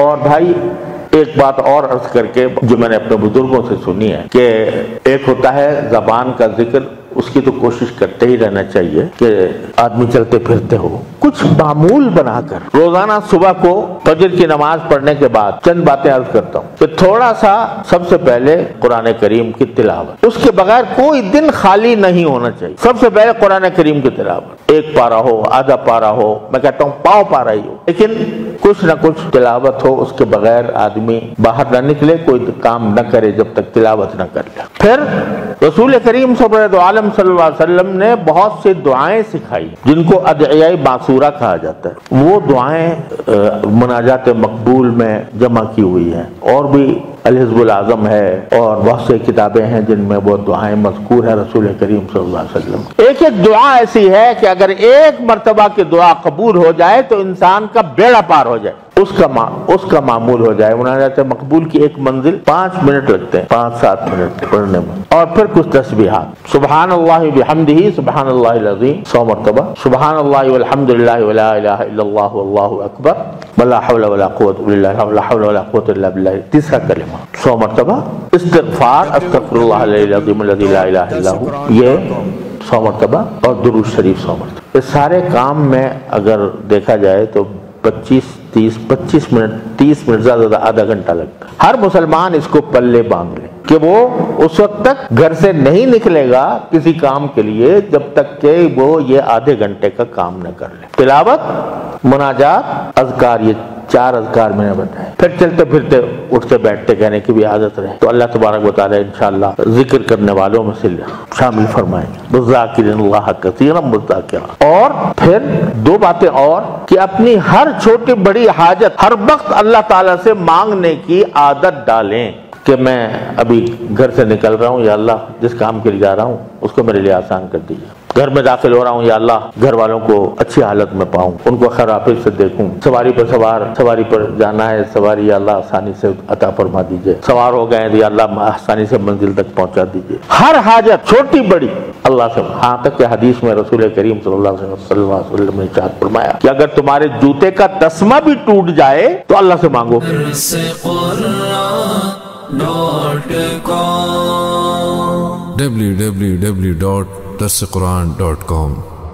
اور بھائی ایک بات اور عرض کر کے جو میں نے اپنے بزرگوں سے سنی ہے کہ ایک ہوتا ہے زبان کا ذکر، اس کی تو کوشش کرتے ہی رہنا چاہیے کہ آدمی چلتے پھرتے ہو کچھ معمول بنا کر روزانہ صبح کو فجر کی نماز پڑھنے کے بعد چند باتیں عرض کرتا ہوں کہ تھوڑا سا سب سے پہلے قرآن کریم کی تلاوت، اس کے بغیر کوئی دن خالی نہیں ہونا چاہیے۔ سب سے پہلے قرآن کریم کی تلاوت، ایک پارہ ہو، آدھا پارہ ہو، میں کہتا ہوں پاؤ پارہ ہی ہو، لیکن کچھ نہ کچھ تلاوت ہو، اس کے بغیر آدمی باہر نہ نکلے، کوئی کام نہ کرے جب تک تلاوت نہ کر لے۔ پھر رسول کریم صلی اللہ علیہ وسلم نے بہت سے دعائیں سکھائی جن کو ادعیہ معصورہ کہا جاتا ہے، وہ دعائیں مناجات مقبول میں جمع کی ہوئی ہیں، اور بھی الحزب العظم ہے اور بہت سے کتابیں ہیں جن میں وہ دعائیں مذکور ہیں رسول کریم صلی اللہ علیہ وسلم۔ ایک ایک دعا ایسی ہے کہ اگر ایک مرتبہ کی دعا قبول ہو جائے تو انسان کا بیڑا پار ہو جائے، اس کا معمول ہو جائے۔ مناجات مقبول کی ایک منزل 5 منٹ لگتے ہیں، 5-7 منٹ پڑھنے میں، اور پھر کچھ تسبیحات، سبحان اللہ بحمدہ، سبحان اللہ العظیم 100 مرتبہ، سبحان اللہ والحمدللہ ولا الہ الا اللہ واللہ اکبر ولا حول ولا قوت الا باللہ، لا حول ولا قوت الا باللہ، تیسرا کلمہ 100 مرتبہ، استغفار استغفر اللہ العلی العظیم الذی لا الہ الا ہو، یہ 100 مرتبہ، اور درود شریف 100 مرتبہ۔ اس سارے کام میں اگر دیکھا جائے تو 25 منٹ 30 منٹ زیادہ آدھا گھنٹہ لگتا ہے۔ ہر مسلمان اس کو پلے باندھ لے کہ وہ اس وقت تک گھر سے نہیں نکلے گا کسی کام کے لیے جب تک کہ وہ یہ آدھے گھنٹے کا کام نہ کر لے۔ تلاوت، مناجات، اذکار، یہ 4 اذکار میں نے بتائے، پھر چلتے پھرتے اٹھتے بیٹھتے کہنے کی بھی عادت رہے تو اللہ تبارک و تعالی انشاءاللہ ذکر کرنے والوں میں سے شامل فرمائیں، والذاکرین اللہ کثیرا والذاکرات۔ اور پھر 2 باتیں اور کہ اپنی ہر چھوٹی بڑی حاجت ہر وقت اللہ تعالیٰ سے مانگنے کی عادت ڈالیں کہ میں ابھی گھر سے نکل رہا ہوں، یا اللہ جس کام کے لیے جا رہا ہوں اس کو میرے لیے آسان کر دیجیے، گھر میں داخل ہو رہا ہوں، یا اللہ گھر والوں کو اچھی حالت میں پاؤں، ان کو خیر عافیت سے دیکھوں، سواری پر جانا ہے، سواری یا اللہ آسانی سے عطا فرما دیجیے، سوار ہو گئے یا اللہ آسانی سے منزل تک پہنچا دیجیے۔ ہر حاجت چھوٹی بڑی اللہ سے، ہاں تک کہ حدیث میں رسول کریم صلی اللہ علیہ وسلم نے ارشاد فرمایا کہ اگر تمہارے جوتے کا تسمہ بھی ٹوٹ جائے تو اللہ سے مانگو۔ www.darsequran.com